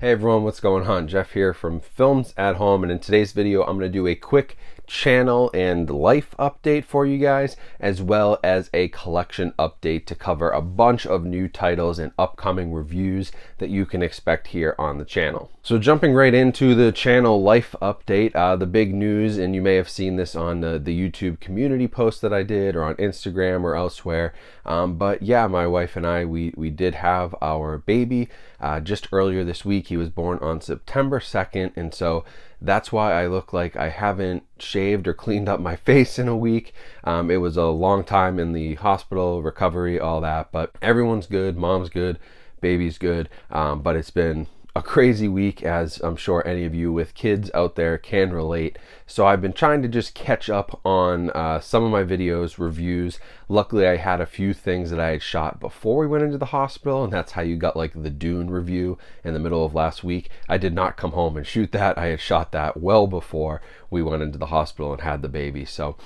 Hey everyone, what's going on? Jeff here from Films at Home, and in today's video I'm going to do a quick channel and life update for you guys, as well as a collection update to cover a bunch of new titles and upcoming reviews that you can expect here on the channel. So jumping right into the channel life update, the big news, and you may have seen this on the YouTube community post that I did or on Instagram or elsewhere, but yeah, my wife and I, we did have our baby just earlier this week. He was born on September 2nd, and so that's why I look like I haven't shaved or cleaned up my face in a week. It was a long time in the hospital, recovery, all that, but everyone's good, mom's good, baby's good, but it's been a crazy week, as I'm sure any of you with kids out there can relate. So I've been trying to just catch up on some of my videos, reviews. Luckily, I had a few things that I had shot before we went into the hospital, and that's how you got like the Dune review in the middle of last week. I did not come home and shoot that. I had shot that well before we went into the hospital and had the baby. So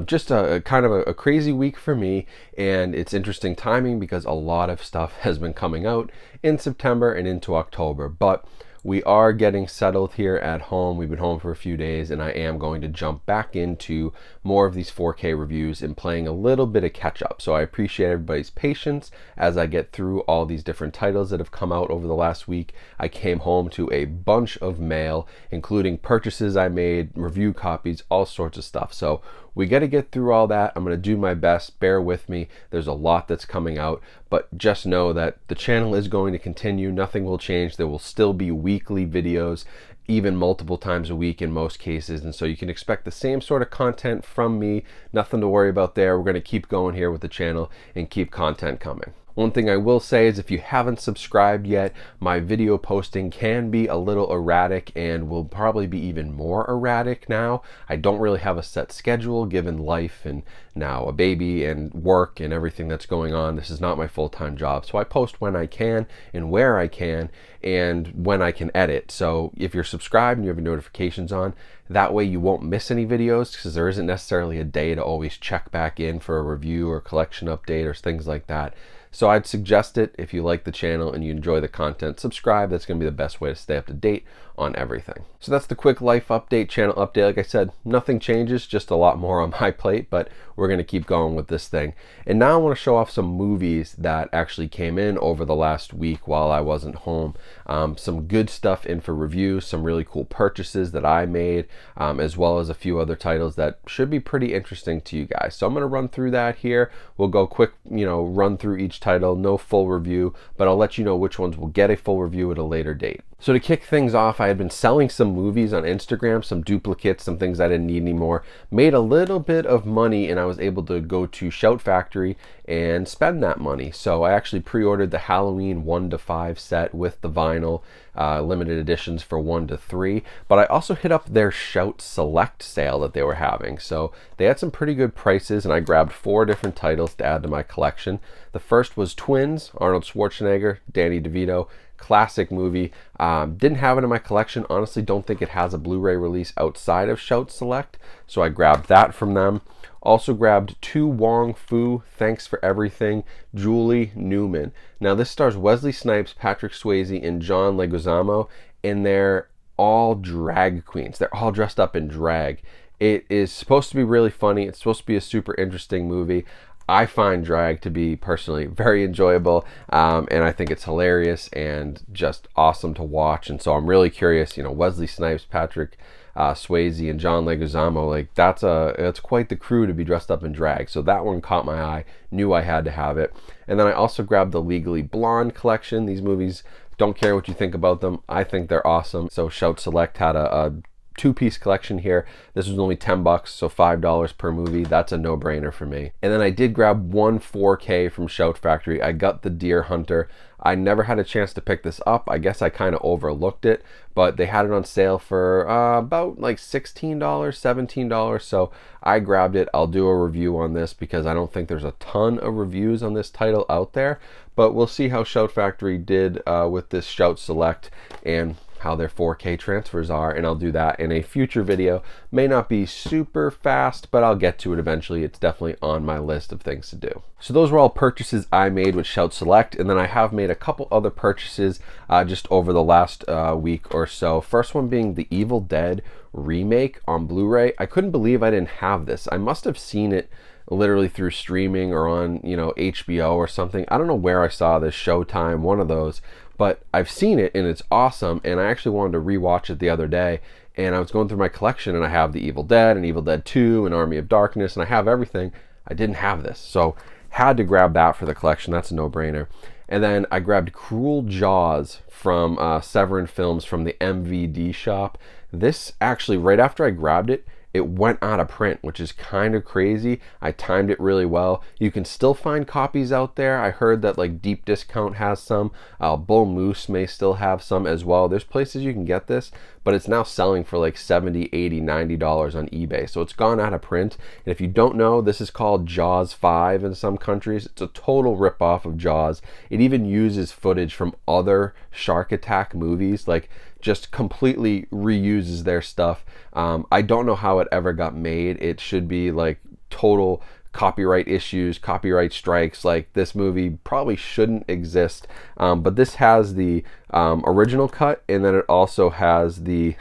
just a kind of a crazy week for me, and it's interesting timing because a lot of stuff has been coming out in September and into October. But we are getting settled here at home. We've been home for a few days, and I am going to jump back into more of these 4K reviews and playing a little bit of catch up. So I appreciate everybody's patience as I get through all these different titles that have come out over the last week. I came home to a bunch of mail, including purchases I made, review copies, all sorts of stuff. So we got to get through all that. I'm going to do my best. Bear with me. There's a lot that's coming out, but just know that the channel is going to continue. Nothing will change. There will still be weekly videos, even multiple times a week in most cases, and so you can expect the same sort of content from me. Nothing to worry about there. We're going to keep going here with the channel and keep content coming. One thing I will say is if you haven't subscribed yet, my video posting can be a little erratic and will probably be even more erratic now. I don't really have a set schedule given life and now a baby and work and everything that's going on. This is not my full-time job, so I post when I can and where I can and when I can edit. So if you're subscribed and you have your notifications on, that way you won't miss any videos, because there isn't necessarily a day to always check back in for a review or collection update or things like that. So I'd suggest it. If you like the channel and you enjoy the content, subscribe. That's going to be the best way to stay up to date on everything. So that's the quick life update, channel update. Like I said, nothing changes, just a lot more on my plate, but we're going to keep going with this thing. And now I want to show off some movies that actually came in over the last week while I wasn't home. Some good stuff in for review, some really cool purchases that I made, as well as a few other titles that should be pretty interesting to you guys. So I'm going to run through that here. We'll go quick, run through each title, no full review, but I'll let you know which ones will get a full review at a later date. So to kick things off, I had been selling some movies on Instagram, some duplicates, some things I didn't need anymore, made a little bit of money, and I was able to go to Shout Factory and spend that money. So I actually pre-ordered the Halloween 1 to 5 set with the vinyl, limited editions for 1 to 3, but I also hit up their Shout Select sale that they were having. So they had some pretty good prices, and I grabbed 4 different titles to add to my collection. The first was Twins, Arnold Schwarzenegger, Danny DeVito. Classic movie. Didn't have it in my collection. Honestly, don't think it has a Blu-ray release outside of Shout Select, so I grabbed that from them. Also grabbed To Wong Foo, Thanks for Everything, Julie Newman. Now this stars Wesley Snipes, Patrick Swayze, and John Leguizamo, and they're all drag queens. They're all dressed up in drag. It is supposed to be really funny. It's supposed to be a super interesting movie. I find drag to be personally very enjoyable, and I think it's hilarious and just awesome to watch. And so I'm really curious, Wesley Snipes, Patrick Swayze, and John Leguizamo, like that's quite the crew to be dressed up in drag. So that one caught my eye, knew I had to have it. And then I also grabbed the Legally Blonde collection. These movies, don't care what you think about them, I think they're awesome. So Shout Select had a two-piece collection here. This was only $10, so $5 per movie. That's a no-brainer for me. And then I did grab one 4K from Shout Factory. I got the Deer Hunter. I never had a chance to pick this up. I guess I kind of overlooked it, but they had it on sale for about like $16, $17. So I grabbed it. I'll do a review on this because I don't think there's a ton of reviews on this title out there, but we'll see how Shout Factory did with this Shout Select. And how their 4K transfers are, and I'll do that in a future video. May not be super fast, but I'll get to it eventually. It's definitely on my list of things to do. So those were all purchases I made with Shout Select, and then I have made a couple other purchases just over the last week or so. First one being the Evil Dead remake on Blu-ray. I couldn't believe I didn't have this. I must have seen it literally through streaming or on, you know, HBO or something. I don't know where I saw this, Showtime, one of those, but I've seen it and it's awesome. And I actually wanted to rewatch it the other day, and I was going through my collection and I have the Evil Dead and Evil Dead 2 and Army of Darkness, and I have everything. I didn't have this, so had to grab that for the collection. That's a no-brainer. And then I grabbed Cruel Jaws from Severin Films from the MVD shop. This actually, right after I grabbed it, it went out of print, which is kind of crazy. I timed it really well. You can still find copies out there. I heard that like Deep Discount has some. Bull Moose may still have some as well. There's places you can get this, but it's now selling for like $70, $80, $90 on eBay. So it's gone out of print. And if you don't know, this is called Jaws 5 in some countries. It's a total ripoff of Jaws. It even uses footage from other shark attack movies, like just completely reuses their stuff. I don't know how it ever got made. It should be like total copyright issues, copyright strikes. Like, this movie probably shouldn't exist. But this has the original cut, and then it also has the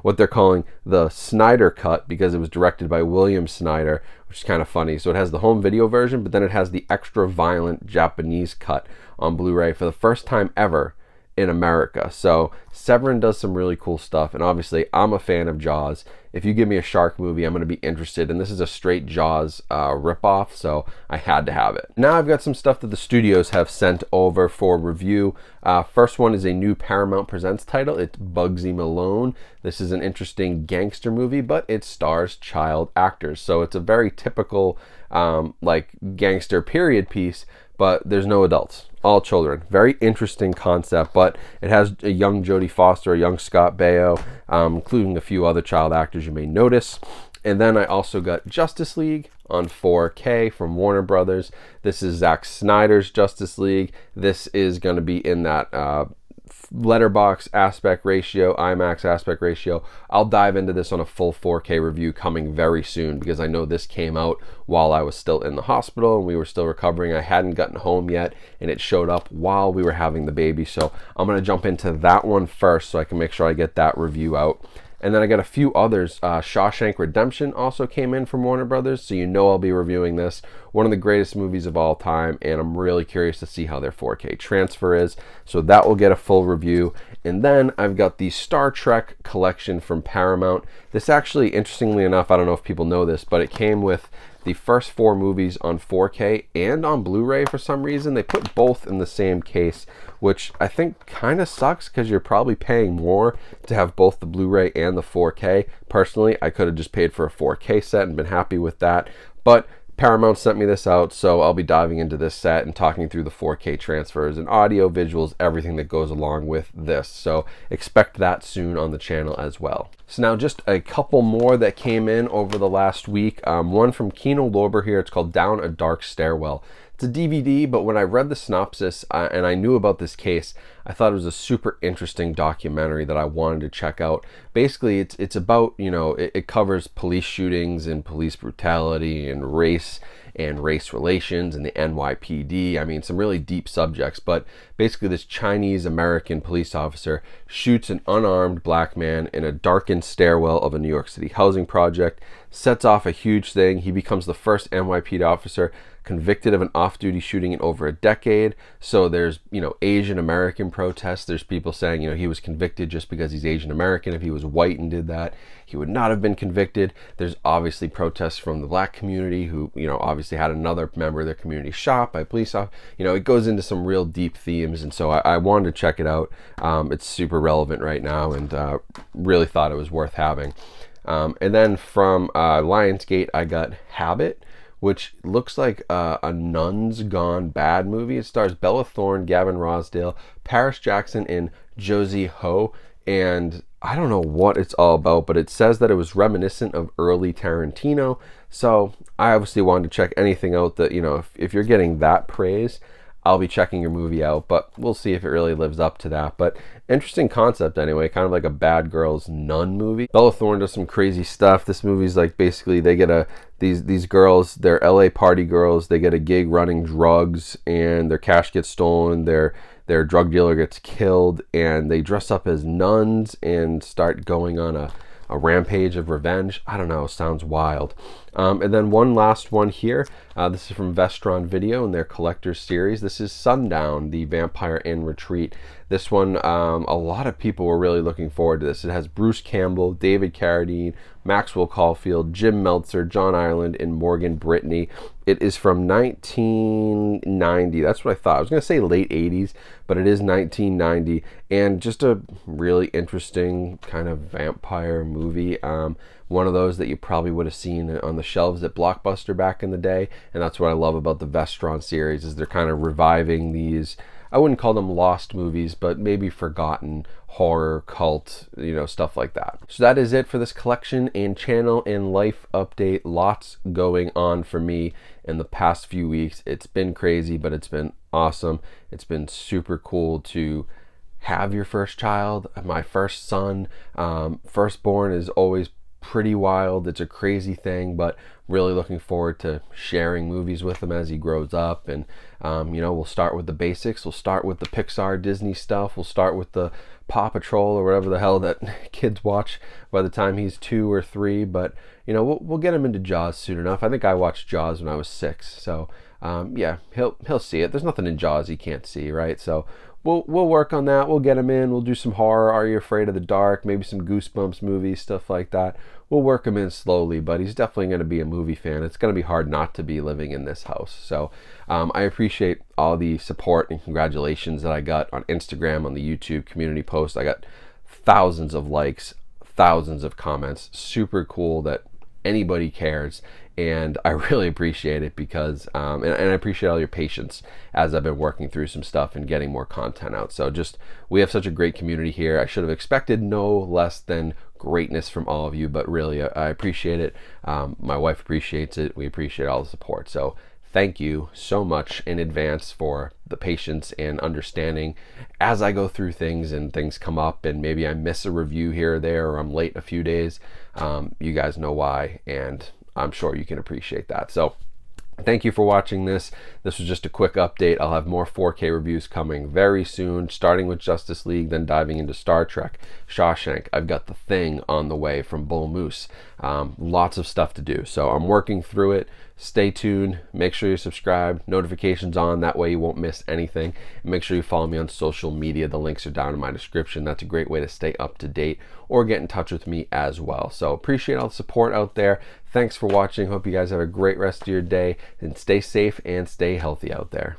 what they're calling the Snyder cut, because it was directed by William Snyder, which is kind of funny. So it has the home video version, but then it has the extra violent Japanese cut on Blu-ray for the first time ever in America. So Severin does some really cool stuff, and obviously I'm a fan of Jaws. If you give me a shark movie, I'm going to be interested, and this is a straight Jaws ripoff, so I had to have it. Now I've got some stuff that the studios have sent over for review. First one is a new Paramount Presents title. It's Bugsy Malone. This is an interesting gangster movie, but it stars child actors, so it's a very typical like gangster period piece, but there's no adults, all children. Very interesting concept, but it has a young Jodie Foster, a young Scott Baio, including a few other child actors you may notice. And then I also got Justice League on 4K from Warner Brothers. This is Zack Snyder's Justice League. This is going to be in that letterbox aspect ratio, IMAX aspect ratio. I'll dive into this on a full 4K review coming very soon, because I know this came out while I was still in the hospital and we were still recovering. I hadn't gotten home yet, and it showed up while we were having the baby. So I'm going to jump into that one first so I can make sure I get that review out. And then I got a few others. Shawshank Redemption also came in from Warner Brothers, so you know I'll be reviewing this. One of the greatest movies of all time, and I'm really curious to see how their 4K transfer is. So that will get a full review. And then I've got the Star Trek collection from Paramount. This actually, interestingly enough, I don't know if people know this, but it came with the first 4 movies on 4K and on Blu-ray for some reason. They put both in the same case, which I think kind of sucks, because you're probably paying more to have both the Blu-ray and the 4K. Personally, I could have just paid for a 4K set and been happy with that, but Paramount sent me this out, so I'll be diving into this set and talking through the 4K transfers and audio, visuals, everything that goes along with this. So expect that soon on the channel as well. So now just a couple more that came in over the last week. One from Kino Lorber here. It's called Down a Dark Stairwell. It's a DVD, but when I read the synopsis and I knew about this case, I thought it was a super interesting documentary that I wanted to check out. Basically, it's about, you know, it covers police shootings and police brutality and race relations and the NYPD. I mean, some really deep subjects, but basically this Chinese American police officer shoots an unarmed black man in a darkened stairwell of a New York City housing project, sets off a huge thing. He becomes the first NYPD officer convicted of an off-duty shooting in over a decade. So there's, you know, Asian American protests. There's people saying, you know, he was convicted just because he's Asian American. If he was white and did that, he would not have been convicted. There's obviously protests from the black community who, you know, obviously had another member of their community shot by police officers. You know, it goes into some real deep themes, and so I wanted to check it out. It's super relevant right now, and really thought it was worth having. And then from Lionsgate, I got Habit, which looks like a Nuns Gone Bad movie. It stars Bella Thorne, Gavin Rossdale, Paris Jackson, and Josie Ho. And I don't know what it's all about, but it says that it was reminiscent of early Tarantino. So I obviously wanted to check anything out that, you know, if you're getting that praise, I'll be checking your movie out, but we'll see if it really lives up to that. But interesting concept anyway, kind of like a Bad Girls Nun movie. Bella Thorne does some crazy stuff. This movie's like basically they get these girls, they're LA party girls, they get a gig running drugs and their cash gets stolen, their drug dealer gets killed, and they dress up as nuns and start going on a rampage of revenge. I don't know, sounds wild. And then one last one here. This is from Vestron Video in their Collector's Series. This is Sundown, the Vampire in Retreat. This one, a lot of people were really looking forward to this. It has Bruce Campbell, David Carradine, Maxwell Caulfield, Jim Meltzer, John Ireland, and Morgan Brittany. It is from 1990. That's what I thought. I was going to say late 80s, but it is 1990. And just a really interesting kind of vampire movie. One of those that you probably would have seen on the shelves at Blockbuster back in the day. And that's what I love about the Vestron series, is they're kind of reviving these, I wouldn't call them lost movies, but maybe forgotten horror, cult, stuff like that. So that is it for this collection and channel and life update. Lots going on for me in the past few weeks. It's been crazy, but it's been awesome. It's been super cool to have your first child, my first son. Firstborn is always pretty wild. It's a crazy thing, but really looking forward to sharing movies with him as he grows up. And we'll start with the basics. We'll start with the Pixar Disney stuff. We'll start with the Paw Patrol or whatever the hell that kids watch by the time he's 2 or 3. But we'll get him into Jaws soon enough. I think I watched Jaws when I was 6, so yeah, he'll see it. There's nothing in Jaws he can't see, right? So we'll work on that. We'll get him in. We'll do some horror. Are You Afraid of the Dark? Maybe some Goosebumps movies, stuff like that. We'll work him in slowly, but he's definitely going to be a movie fan. It's going to be hard not to be living in this house. So I appreciate all the support and congratulations that I got on Instagram, on the YouTube community post. I got thousands of likes, thousands of comments. Super cool that anybody cares, and I really appreciate it because and I appreciate all your patience as I've been working through some stuff and getting more content out. So we have such a great community here. I should have expected no less than greatness from all of you, but really I appreciate it. My wife appreciates it. We appreciate all the support. So thank you so much in advance for the patience and understanding as I go through things and things come up and maybe I miss a review here or there, or I'm late a few days. You guys know why, and I'm sure you can appreciate that. So thank you for watching this. This was just a quick update. I'll have more 4K reviews coming very soon, starting with Justice League, then diving into Star Trek, Shawshank. I've got The Thing on the way from Bull Moose. Lots of stuff to do. So I'm working through it. Stay tuned. Make sure you subscribe. Notifications on. That way you won't miss anything. And make sure you follow me on social media. The links are down in my description. That's a great way to stay up to date or get in touch with me as well. So appreciate all the support out there. Thanks for watching. Hope you guys have a great rest of your day, and stay safe and stay healthy out there.